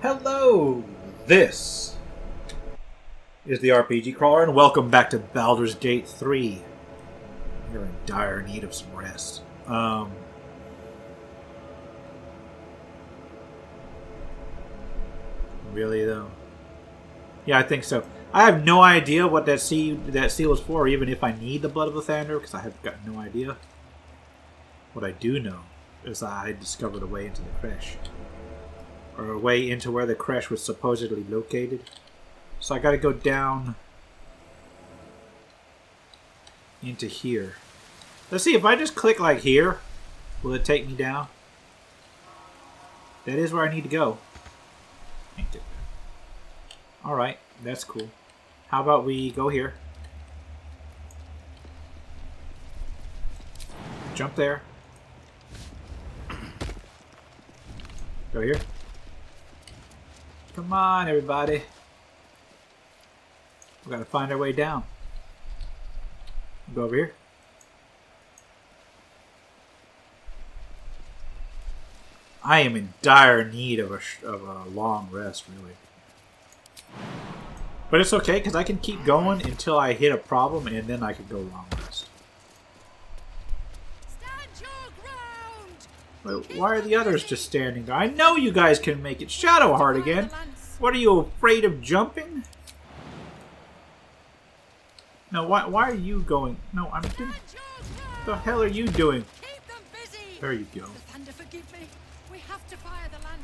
Hello! This is the RPG Crawler, and welcome back to Baldur's Gate 3. You're in dire need of some rest. Really, though? Yeah, I think so. I have no idea what that seal is for, even if I need the Blood of the Thunder, because I have got no idea. What I do know is I discovered a way into the creche. Or a way into where the creche was supposedly located. So I gotta go down into here. Let's see, if I just click like here, will it take me down? That is where I need to go. Ain't it? Alright, that's cool. How about we go here? Jump there. Go here. Come on, everybody. We gotta find our way down. Go over here. I am in dire need of a long rest, really. But it's okay, because I can keep going until I hit a problem, and then I can go long rest. Stand your ground! Wait, why are the others just standing there? I know you guys can make it. Shadowheart again. What, are you afraid of jumping? No, why are you going? No, I'm doing... What the hell are you doing? Keep them busy! There you go. The thunder forgive me. We have to fire the lance.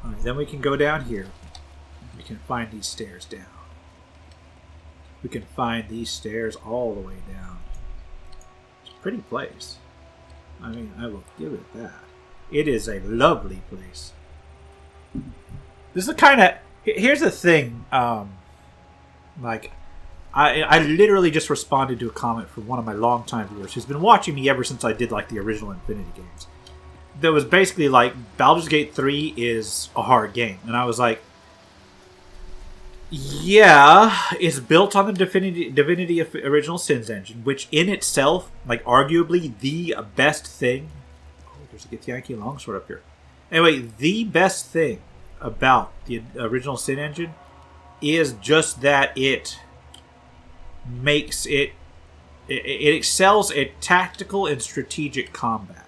Alright, then we can go down here. We can find these stairs down. We can find these stairs all the way down. It's a pretty place. I mean, I will give it that. It is a lovely place. This is the kind of... Here's the thing. Like, I literally just responded to a comment from one of my longtime viewers who's been watching me ever since I did, like, the original Infinity games. That was basically like, Baldur's Gate 3 is a hard game. And I was like, yeah, it's built on the Divinity Original Sins engine, which in itself, like, arguably the best thing... Oh, there's a Githyanki longsword up here. Anyway, the best thing about the original Sin engine is just that it makes it excels at tactical and strategic combat.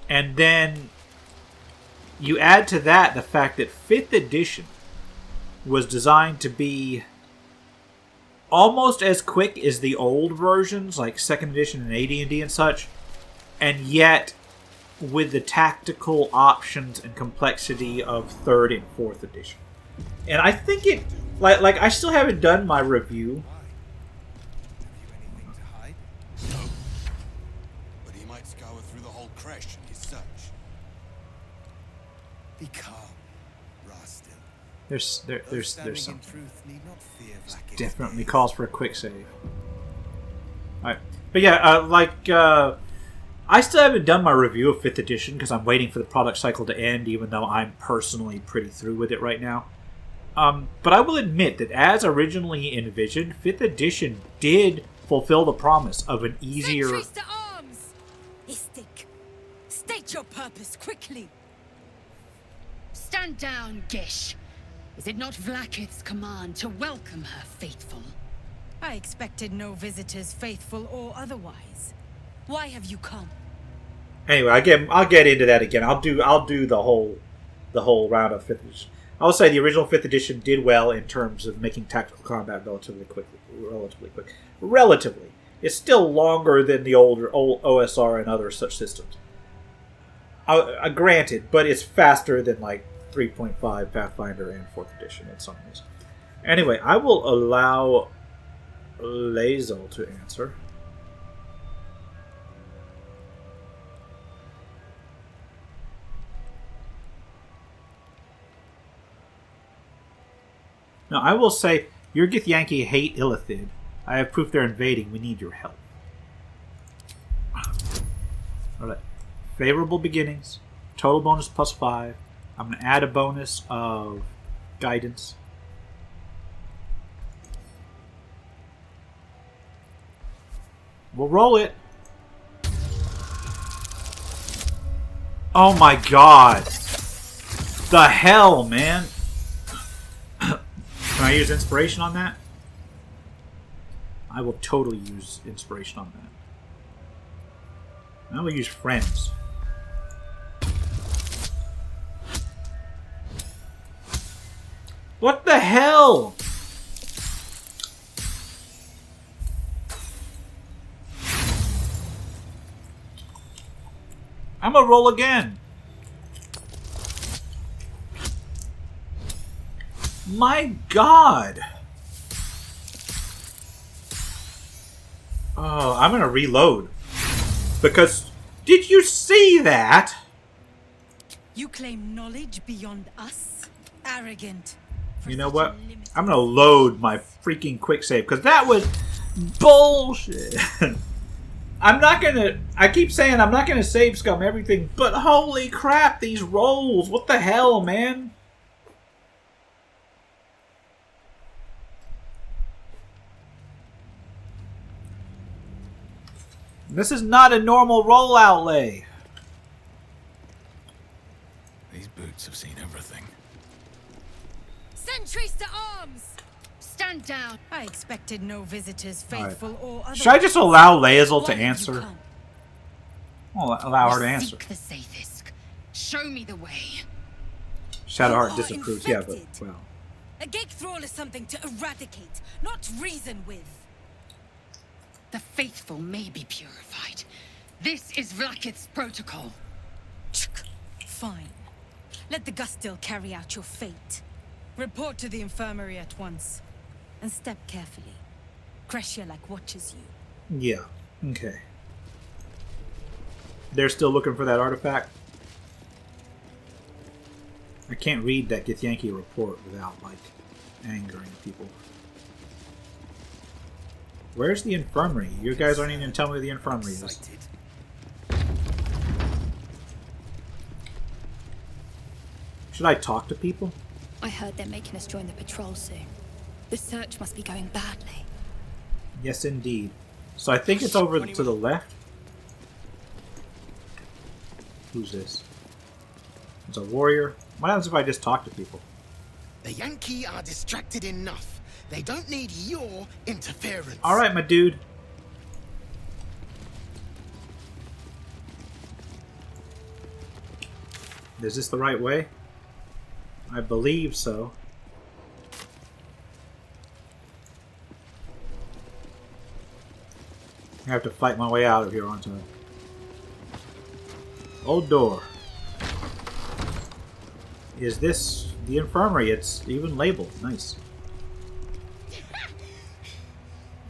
And then you add to that the fact that 5th edition was designed to be almost as quick as the old versions, like 2nd edition and AD&D and such, and yet with the tactical options and complexity of 3rd and 4th edition. And I think it... Like I still haven't done my review. Have you anything to hide? No. But he might scour through the whole creche in his search. Be calm, Rastin. There's something. Truth need not fear black Definitely calls for a quick save. Alright. But yeah, I still haven't done my review of 5th edition because I'm waiting for the product cycle to end, even though I'm personally pretty through with it right now. But I will admit that as originally envisioned, 5th edition did fulfill the promise of an easier... Sentries to arms! Istik, state your purpose quickly. Stand down, Gish. Is it not Vlaakith's command to welcome her faithful? I expected no visitors, faithful or otherwise. Why have you come? Anyway, I'll get into that again. I'll do the whole round of 5th edition. I will say the original 5th edition did well in terms of making tactical combat relatively quick. Relatively. It's still longer than the old OSR and other such systems. Granted, but it's faster than like 3.5 Pathfinder and 4th edition in some ways. Anyway, I will allow Lazel to answer. Now, I will say, your Githyanki hate Illithid. I have proof they're invading. We need your help. Alright. Favorable beginnings. Total bonus +5. I'm going to add a bonus of guidance. We'll roll it. Oh my god. The hell, man. Can I use inspiration on that? I will totally use inspiration on that. I will use friends. What the hell? I'm gonna roll again. My god. Oh, I'm gonna reload. Because, did you see that? You claim knowledge beyond us? Arrogant. You know what? I'm gonna load my freaking quick save because that was bullshit. I'm not gonna. I keep saying I'm not gonna save scum everything, but holy crap, these rolls! What the hell, man? This is not a normal roll outlay. These boots have seen everything. Sentries to arms! Stand down. I expected no visitors, faithful or otherwise. Should I just allow Laezel to Why have answer? you come? I'll allow her to answer. Seek the safest. Show me the way. Shadowheart You are disapproves. Yeah, but infected. well. A gate thrall is something to eradicate, not reason with. The faithful may be purified. This is Vlaakith's protocol. Fine. Let the Gustil carry out your fate. Report to the infirmary at once. And step carefully. Creche like watches you. Yeah. Okay. They're still looking for that artifact. I can't read that Githyanki report without, like, angering people. Where's the infirmary? You guys aren't even going to tell me where the infirmary is. Should I talk to people? I heard they're making us join the patrol soon. The search must be going badly. Yes, indeed. So I think it's over to the left. Who's this? It's a warrior. What happens if I just talk to people? The Yankee are distracted enough. They don't need your interference. Alright, my dude. Is this the right way? I believe so. I have to fight my way out of here onto it. Old door. Is this the infirmary? It's even labeled. Nice.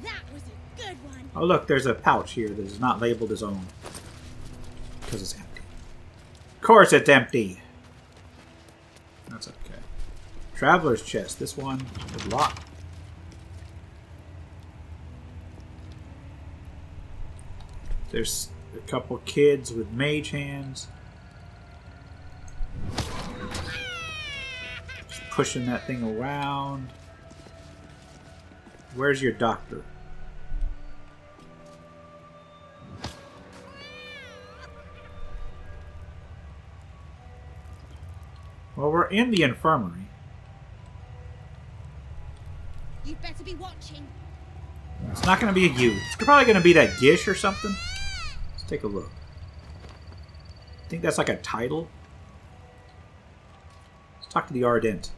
That was a good one. Oh look, there's a pouch here that is not labeled as own. Because it's empty. Of course it's empty! That's okay. Traveler's chest. This one is locked. There's a couple kids with mage hands. Just pushing that thing around. Where's your doctor? Well, we're in the infirmary. You'd better be watching. It's not going to be a you. It's probably going to be that Gish or something. Let's take a look. I think that's like a title. Let's talk to the Ardent.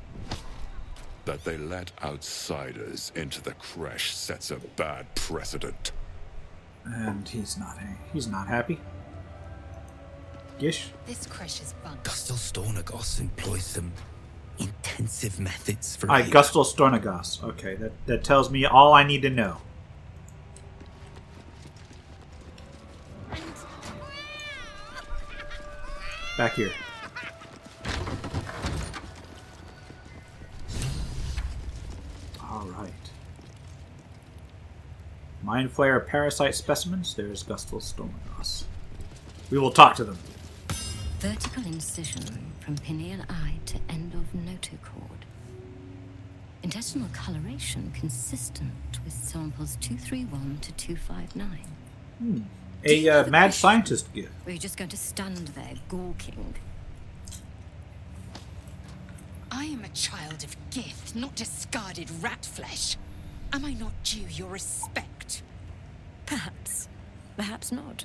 That they let outsiders into the creche sets a bad precedent. And he's not happy. Gish? This creche is bunk. Gustil Stornagos employs some intensive methods for Alright, Gustil Stornagos. Okay, that tells me all I need to know. Back here. Alright. Mind Flayer parasite specimens. There's Gustil Stornagos. We will talk to them. Vertical incision from pineal eye to end of notochord. Intestinal coloration consistent with samples 231 to 259. you A have mad question? scientist gift. Or are you just going to stand there gawking? I am a child of gift, not discarded rat flesh. Am I not due your respect? Perhaps. Perhaps not.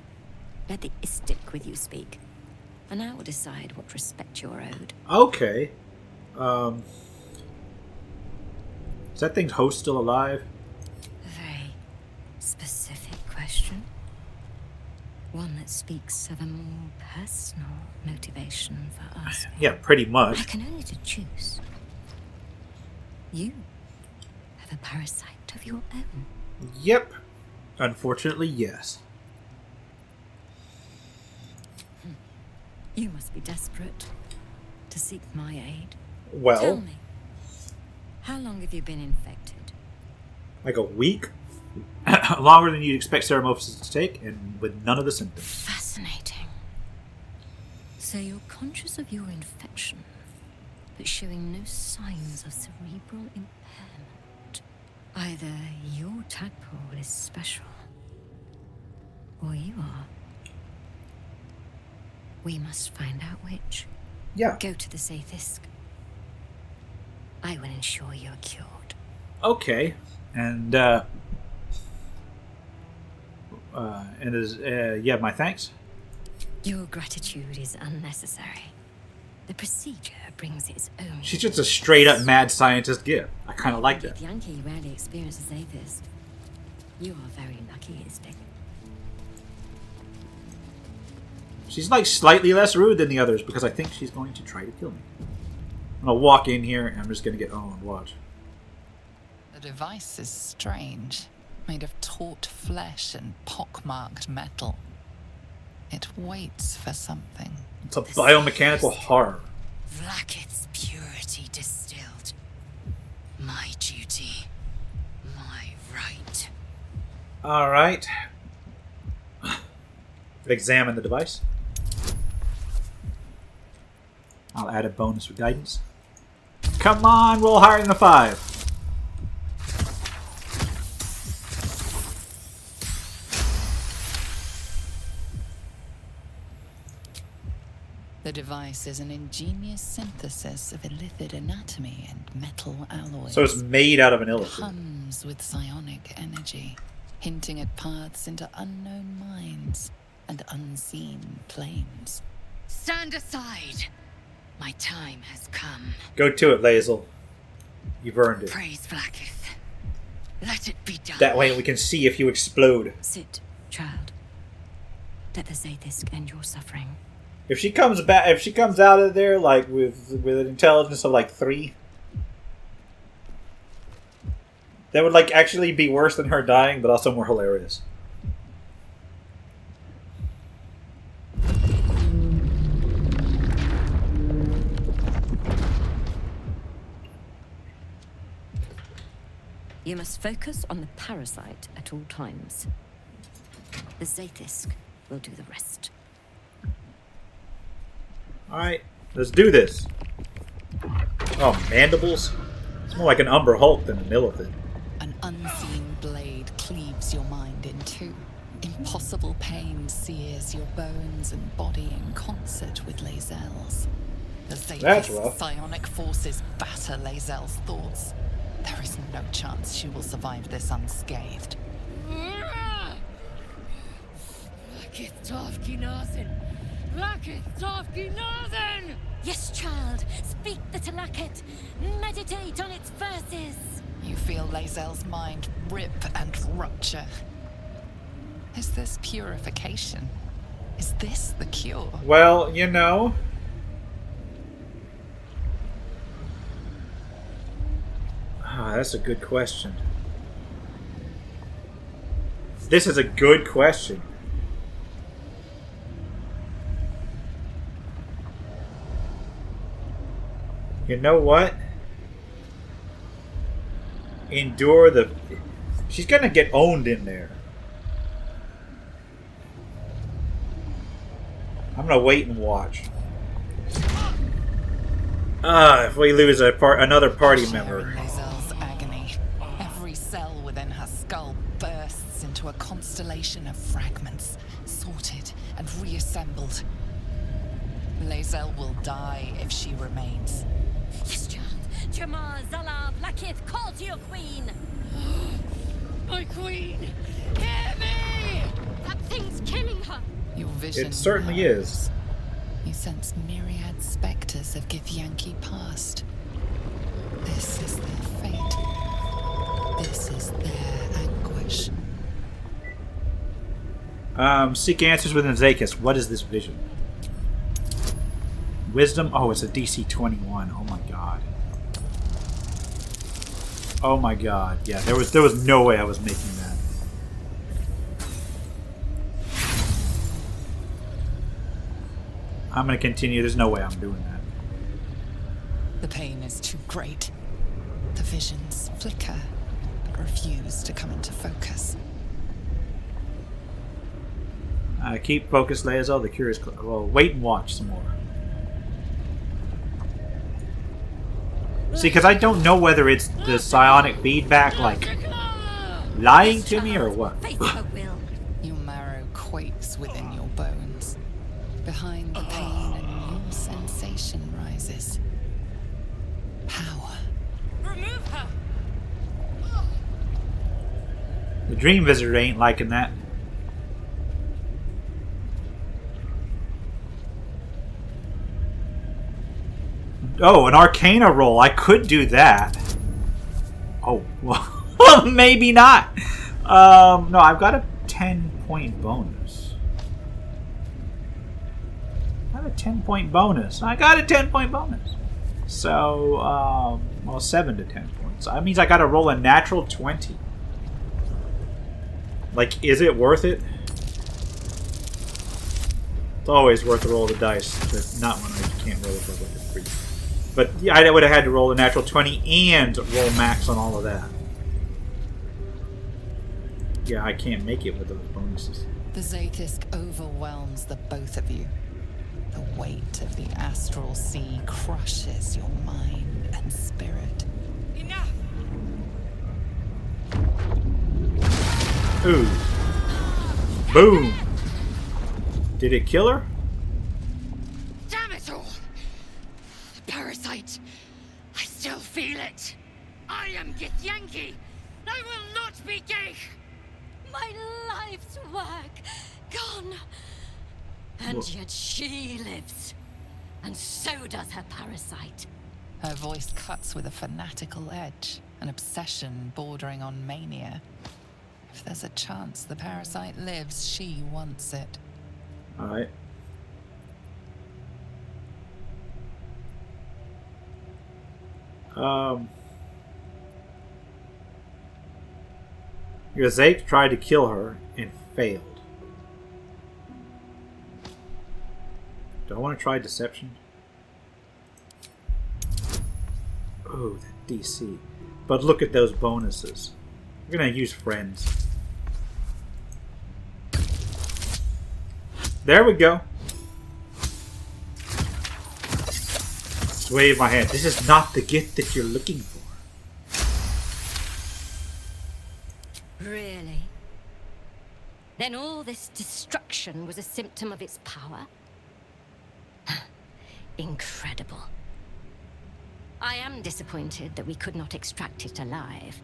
Let the istic with you speak. And I will decide what respect you're owed. Okay. Is that thing's host still alive? A very specific question. One that speaks of a more personal motivation for us. Yeah, pretty I much. can only to choose. You have a parasite of your own. Yep. Unfortunately, yes. You must be desperate to seek my aid. Tell Well, me, how long have you been infected? like a week? Longer than you'd expect Ceremophis to take, and with none of the symptoms. Fascinating. So you're conscious of your infection, but showing no signs of cerebral impairment. Either your tadpole is special, or you are. We must find out which. Yeah. Go to the Zathisk. I will ensure you're cured. Okay. And yeah, my thanks. Your gratitude is unnecessary. The procedure brings its own. She's just a straight up mad scientist gift. I kind of like that. Yankee rarely experiences Zathist. You are very lucky, Istik. She's like slightly less rude than the others because I think she's going to try to kill me. I'm gonna walk in here and I'm just gonna get owned. Watch. The device is strange, made of taut flesh and pockmarked metal. It waits for something. It's a biomechanical horror. Vlaakith's purity distilled. My duty. My right. All right. Examine the device. I'll add a bonus for guidance. Come on, roll higher than a 5. The device is an ingenious synthesis of illithid anatomy and metal alloys. So it's made out of an illithid. Hums with psionic energy, hinting at paths into unknown minds and unseen planes. Stand aside. My time has come. Go to it, Lae'zel. You've earned it. Praise Vlaakith. Let it be done. That way we can see if you explode. Sit, child. Let the Zathisk end your suffering. If she comes back, if she comes out of there like with an intelligence of like 3, that would like actually be worse than her dying, but also more hilarious. You must focus on the parasite at all times. The Zathisk will do the rest. Alright, let's do this. Oh, mandibles? It's more like an Umber Hulk than an illithid. An unseen blade cleaves your mind in two. Impossible pain sears your bones and body in concert with Lae'zel's. The That's Zathis' rough. psionic forces batter Lae'zel's thoughts. There is no chance she will survive this unscathed. Yes, child. Speak the Talaket. Meditate on its verses. You feel Lae'zel's mind rip and rupture. Is this purification? Is this the cure? Well, you know. Ah, that's a good question. This is a good question. You know what? Endure the... She's gonna get owned in there. I'm gonna wait and watch. If we lose another party member. Lae'zel's agony. Every cell within her skull bursts into a constellation of fragments, and reassembled. Lae'zel will die if she remains. Yes, child. Jamar, Zalav, Lakith, call to your queen! My queen! Hear me! That thing's killing her! Your vision It certainly is. You sense myriad specters of Githyanki past. This is their fate. This is their anguish. Seek answers within Zakis. What is this vision? Wisdom? Oh, it's a DC 21. Oh my god. Oh my god. Yeah, there was no way I was making that. I'm gonna continue. There's no way I'm doing that. The pain is too great. The visions flicker, but refuse to come into focus. Keep focused, Lae'zel. The cure is well, wait and watch some more. See, because I don't know whether it's the psionic feedback, like, lying to me or what. Your marrow quakes within your bones. Behind the pain, a new sensation rises. Power. Remove her! The Dream Visitor ain't liking that. Oh, an Arcana roll. I could do that. Oh, well, maybe not. No, I've got a 10-point bonus. I have a 10-point bonus. I got a 10-point bonus. So, well, 7 to 10 points. That means I got to roll a natural 20. Like, is it worth it? It's always worth the roll of the dice, but not when I can't roll it for like a 3. But yeah, I would have had to roll a natural 20 and roll max on all of that. Yeah, I can't make it with those bonuses. The Zaith'isk overwhelms the both of you. The weight of the astral sea crushes your mind and spirit. Enough! Ooh. Boom. Did it kill her? Damn it all! The parasite. I still feel it. I am Githyanki. I will not be gay. My life's work gone. And yet she lives. And so does her parasite. Her voice cuts with a fanatical edge, an obsession bordering on mania. If there's a chance the parasite lives, she wants it. Alright. Your Zaith tried to kill her and failed. Do I want to try deception? Oh, that DC. But look at those bonuses. We're gonna use friends. There we go. Just wave my hand. This is not the gift that you're looking for. Really? Then all this destruction was a symptom of its power? Incredible. I am disappointed that we could not extract it alive.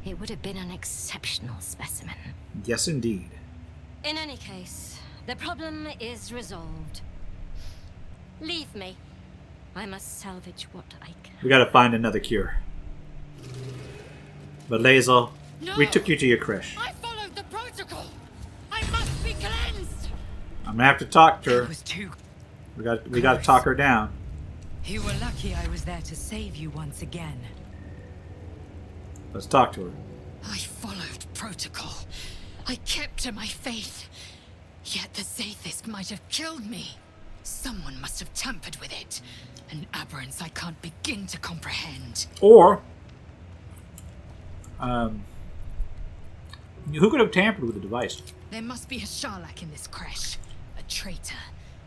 It would have been an exceptional specimen. Yes, indeed. In any case, the problem is resolved. Leave me. I must salvage what I can. We gotta find another cure. But Lae'zel, No! we took you to your creche. I followed the protocol. I must be cleansed. I'm gonna have to talk to It her. was too... We gotta talk her down. You were lucky I was there to save you once again. Let's talk to her. I followed protocol. I kept to my faith. Yet the Zaith'isk might have killed me. Someone must have tampered with it. An aberrance I can't begin to comprehend. Or, who could have tampered with the device? There must be a Sharlak in this creche. A traitor.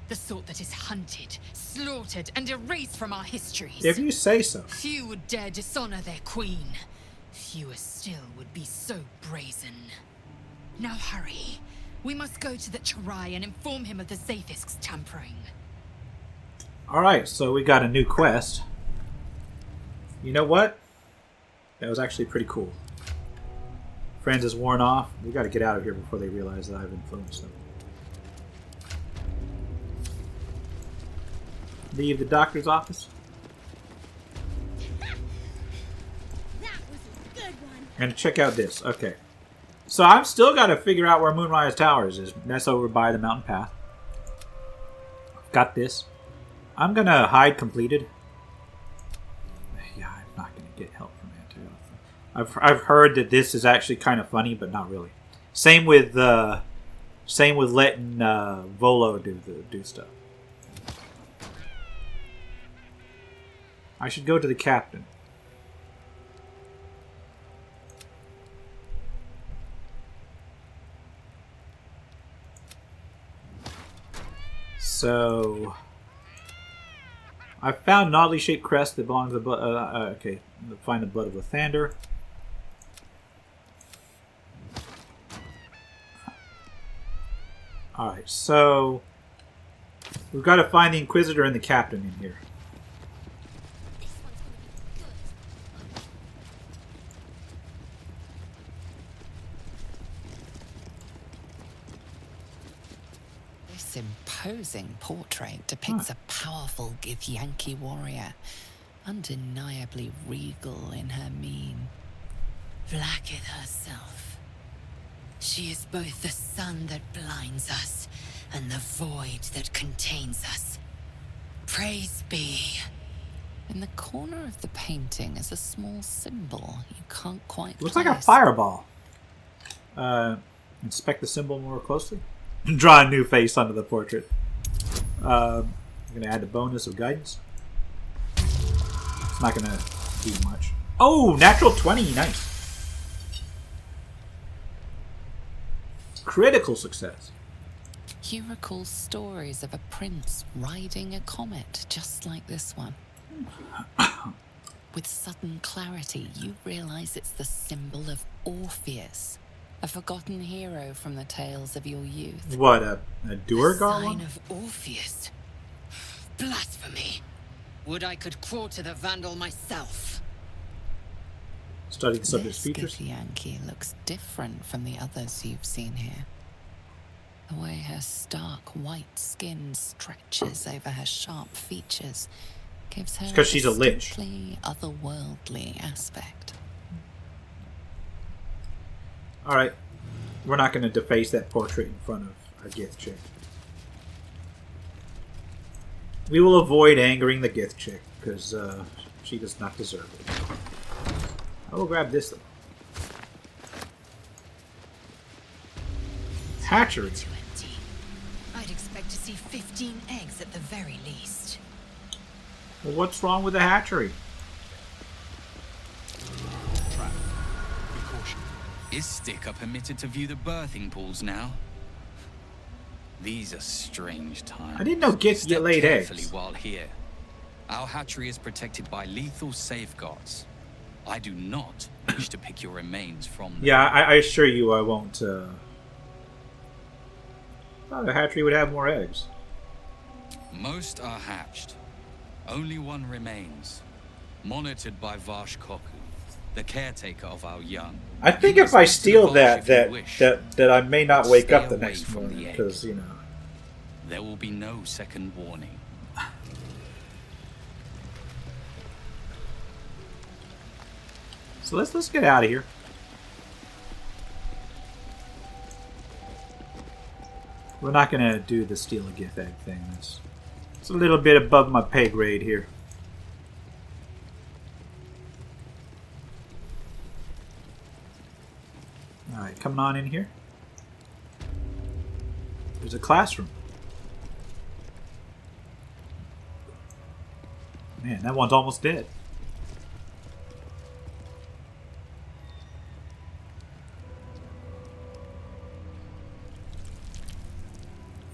The sort that is hunted, slaughtered, and erased from our histories. If you say so. Few would dare dishonor their queen. Fewer still would be so brazen. Now hurry. We must go to the Charai and inform him of the Zaithisk's tampering. Alright, so we got a new quest. You know what? That was actually pretty cool. Friends is worn off. We gotta get out of here before they realize that I've influenced them. Leave the doctor's office. That was a good one. And check out this. Okay. So I've still got to figure out where Moonrise Towers is. That's over by the mountain path. Got this. I'm going to hide completed. Yeah, I'm not going to get help from Antidote. I've heard that this is actually kind of funny, but not really. Same with letting Volo do stuff. I should go to the captain. So, I found an oddly shaped crest that belongs to the blood. Okay, find the blood of Lathander. Alright, so we've got to find the Inquisitor and the captain in here. This one's gonna be good. This imposing portrait depicts a powerful Githyanki warrior, undeniably regal in her mien. Vlaakith herself. She is both the sun that blinds us and the void that contains us. Praise be. In the corner of the painting is a small symbol you can't quite Looks like a place. fireball. Inspect the symbol more closely. Draw a new face onto the portrait. I'm going to add the bonus of guidance. It's not going to do much. Oh, natural 20. Nice. Critical success. You recall stories of a prince riding a comet just like this one. With sudden clarity, you realize it's the symbol of Orpheus, a forgotten hero from the tales of your youth. What, a Durgar Sign one? of Orpheus. Blasphemy. Would I could crawl to the Vandal myself. Study the subject's This features. Githyanki looks different from the others you've seen here. The way her stark white skin stretches over her sharp features gives her 'cause she's a lich. distinctly otherworldly aspect. Alright. We're not going to deface that portrait in front of a Gith chick. We will avoid angering the Gith chick, because she does not deserve it. I will grab this, though. Hatchery. Too empty. I'd expect to see 15 eggs at the very least. Well, what's wrong with the hatchery? Trap. Precaution. Is Sticker permitted to view the birthing pools now? These are strange times. I didn't know Giths Step get laid carefully eggs. while here. Our hatchery is protected by lethal safeguards. I do not wish to pick your remains from them. Yeah, I assure you I won't. Thought the hatchery would have more eggs. Most are hatched. Only one remains. Monitored by Varsh Koku, the caretaker of our young. I think You if I must speak to steal the Varsh that, if you wish. that I may not wake Stay up the away next from the morning, egg. because, you know. There will be no second warning. So let's get out of here. We're not going to do the steal a Gith egg thing. It's a little bit above my pay grade here. Alright, coming on in here. There's a classroom. Man, that one's almost dead.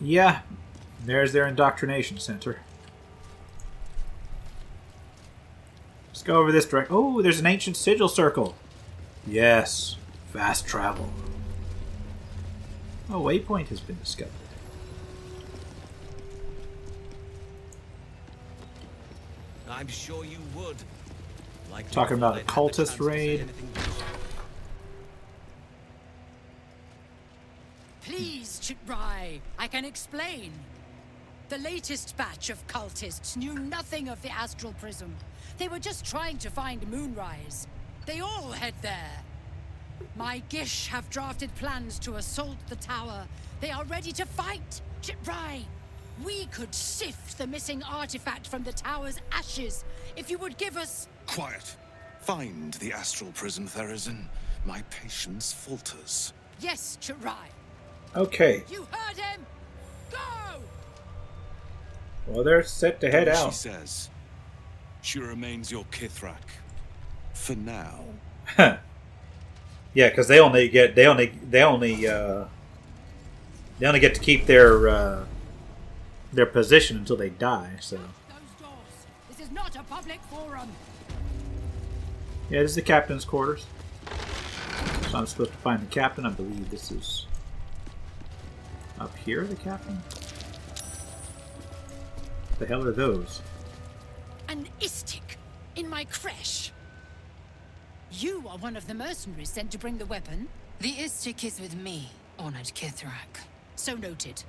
Yeah, there's their indoctrination center. Let's go over this direct. Oh, there's an ancient sigil circle. Yes, fast travel. Oh, waypoint has been discovered. I'm sure you would. Like Talking about a cultist raid. Please, Chitrai, I can explain. The latest batch of cultists knew nothing of the astral prism. They were just trying to find Moonrise. They all head there. My Gish have drafted plans to assault the tower. They are ready to fight, Chitrai. We could sift the missing artifact from the tower's ashes if you would give us... Quiet. Find the astral prism, Therazin. My patience falters. Yes, Chitrai. Okay. You heard him! Go! Well, they're set to head out. She says she remains your Kithrak. For now. Yeah, because they only get to keep their position until they die. So. Those doors. This is not a public forum. Yeah, this is the captain's quarters. So I'm supposed to find the captain. I believe this is up here. The captain. What the hell are those? An Istik in my creche. You are one of the mercenaries sent to bring the weapon. The Istik is with me, honored Kithrak. So noted.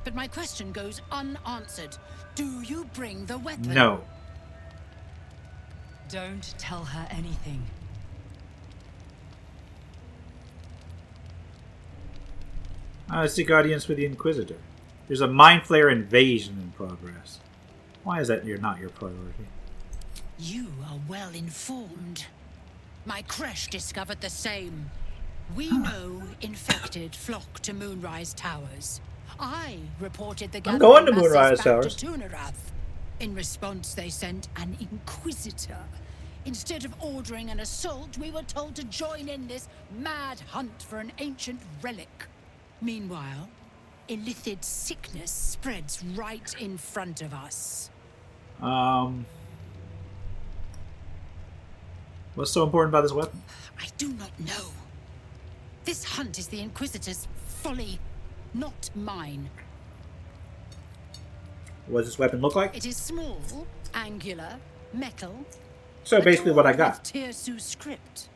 But my question goes unanswered. Do you bring the weapon? No. Don't tell her anything. It's the Guardians with the Inquisitor. There's a Mind Flayer invasion in progress. Why is that not your priority? You are well informed. My creche discovered the same. We know infected flock to Moonrise Towers. I reported the I'm going to gathering Moonrise masses Towers. back to Tunarath. In response, they sent an Inquisitor. Instead of ordering an assault, we were told to join in this mad hunt for an ancient relic. Meanwhile, illithid sickness spreads right in front of us. What's so important about this weapon? I do not know. This hunt is the Inquisitor's folly, not mine. What does this weapon look like? It is small, angular, metal. So basically what I got. Tirsu script.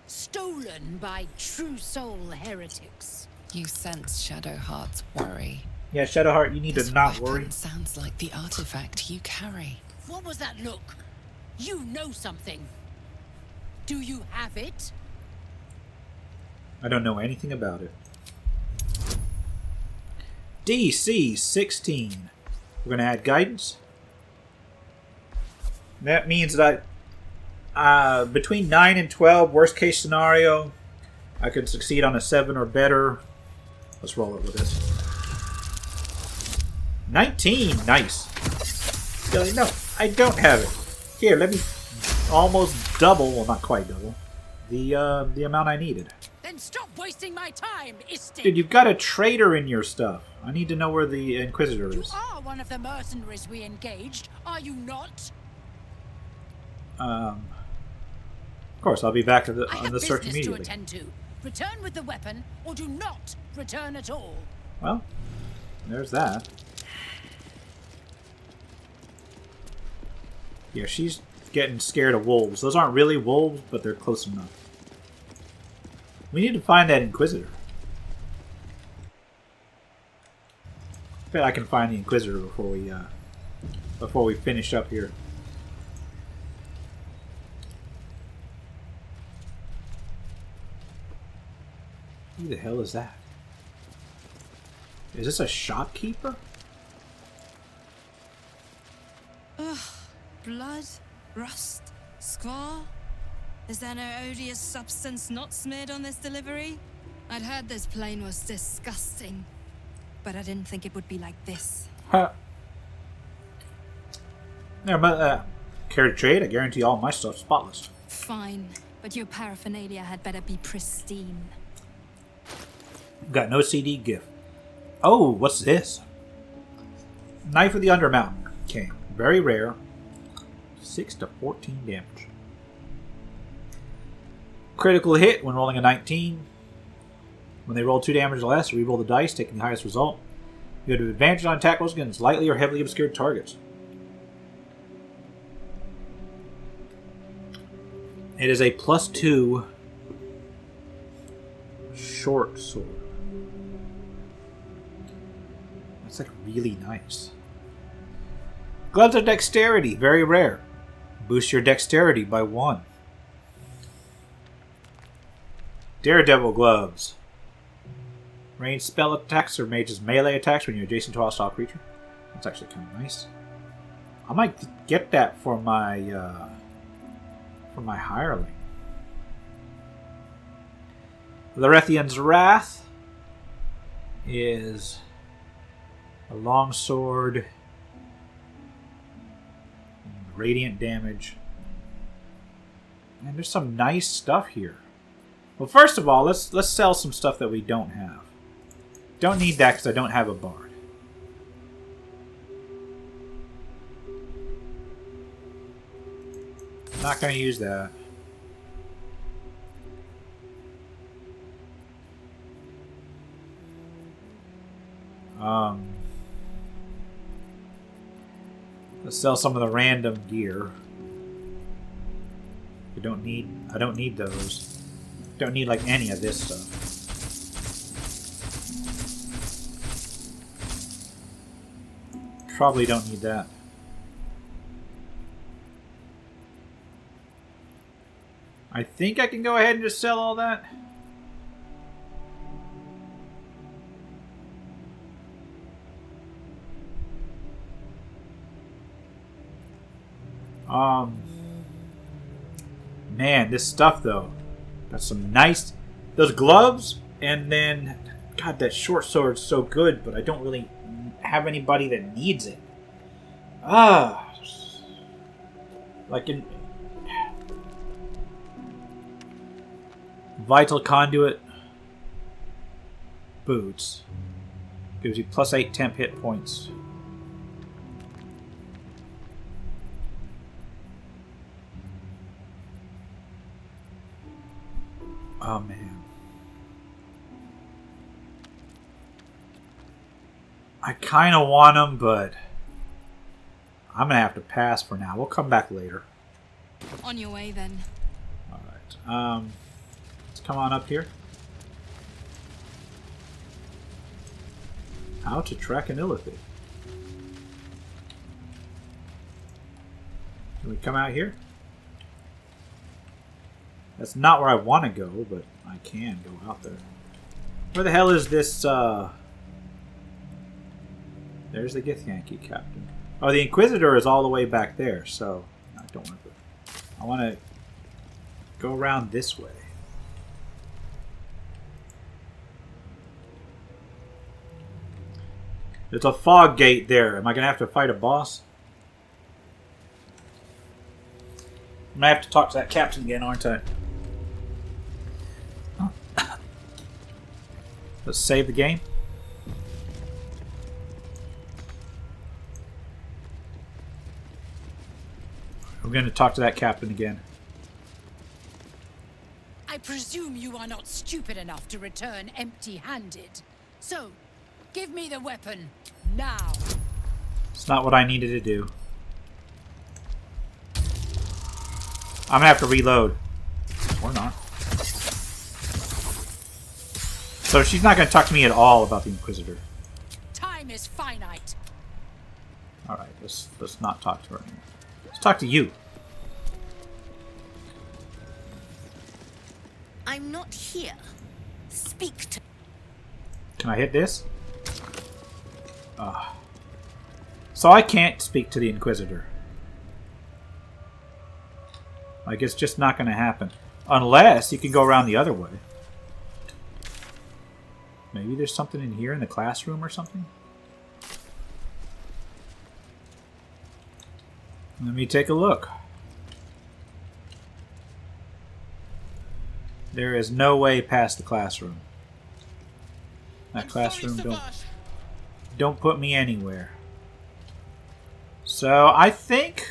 Stolen by true soul heretics. You sense Shadowheart's worry. Yeah, Shadowheart, you need This to not weapon worry. Sounds like the artifact you carry. What was that look? You know something. Do you have it? I don't know anything about it. DC 16. We're going to add guidance. That means that between 9 and 12, worst case scenario, I could succeed on a 7 or better. Let's roll it with this. 19! Nice. No, I don't have it. Here, let me almost double, well not quite double, the amount I needed. Then stop wasting my time, Istik. Dude, you've got a traitor in your stuff. I need to know where the Inquisitor You is. are one of the mercenaries we engaged, are you not? Of course, I'll be back on I have the search business to immediately. attend to. Return with the weapon, or do not return at all. Well, there's that. Yeah, she's getting scared of wolves. Those aren't really wolves, but they're close enough. We need to find that Inquisitor. I bet I can find the Inquisitor before we finish up here. Who the hell is that? Is this a shopkeeper? Ugh. Blood? Rust? Squall? Is there no odious substance not smeared on this delivery? I'd heard this plane was disgusting, but I didn't think it would be like this. Huh. Yeah, but care to trade? I guarantee all my stuff's spotless. Fine, but your paraphernalia had better be pristine. Got no CD gift. Oh, what's this? Knife of the Undermountain King. Very rare. 6 to 14 damage. Critical hit when rolling a 19. When they roll 2 damage or less, re-roll the dice, taking the highest result. You have advantage on attack rolls against lightly or heavily obscured targets. It is a +2 short sword. That's like really nice. Gloves of dexterity, very rare. Boost your dexterity by 1. Daredevil gloves. Ranged spell attacks or mage's melee attacks when you're adjacent to a hostile creature. That's actually kind of nice. I might get that for my hireling. Larethian's Wrath is a long sword, radiant damage, and there's some nice stuff here. Well, first of all, let's sell some stuff that we don't have. Don't need that because I don't have a bard. Not going to use that. Let's sell some of the random gear. I don't need those. Don't need like any of this stuff. Probably don't need that. I think I can go ahead and just sell all that. Man, this stuff though. Got some nice... Those gloves, and then... God, that short sword's so good, but I don't really have anybody that needs it. Like in... Vital Conduit. Boots. Gives you +8 temp hit points. Oh, man. I kind of want them, but I'm going to have to pass for now. We'll come back later. On your way, then. Alright. Let's come on up here. How to track an illithid. Can we come out here? That's not where I want to go, but I can go out there. Where the hell is this, There's the Githyanki captain. Oh, the Inquisitor is all the way back there, so... I don't want to... I want to go around this way. There's a fog gate there. Am I going to have to fight a boss? I'm going to have to talk to that captain again, aren't I? Let's save the game. We're going to talk to that captain again. I presume you are not stupid enough to return empty-handed. So, give me the weapon, now. It's not what I needed to do. I'm going to have to reload. Or not. So she's not going to talk to me at all about the Inquisitor. Time is finite. Alright, let's not talk to her anymore. Let's talk to you. I'm not here. Speak to... Can I hit this? So I can't speak to the Inquisitor. Like, it's just not going to happen. Unless you can go around the other way. Maybe there's something in here in the classroom or something? Let me take a look. There is no way past the classroom. That classroom don't put me anywhere. So I think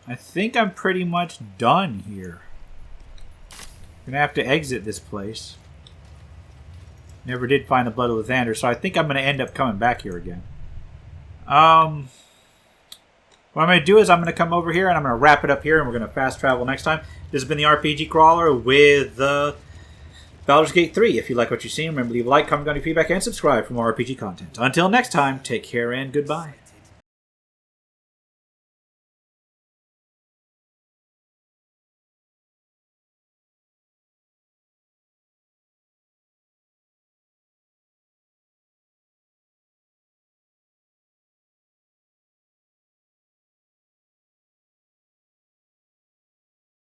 I'm pretty much done here. Gonna have to exit this place. Never did find the blood of Lathander, so I think I'm gonna end up coming back here again. What I'm gonna do is I'm gonna come over here and I'm gonna wrap it up here, and we're gonna fast travel next time. This has been the RPG Crawler with Baldur's Gate 3. If you like what you've seen, remember to leave a like, comment, any feedback, and subscribe for more RPG content. Until next time, take care and goodbye.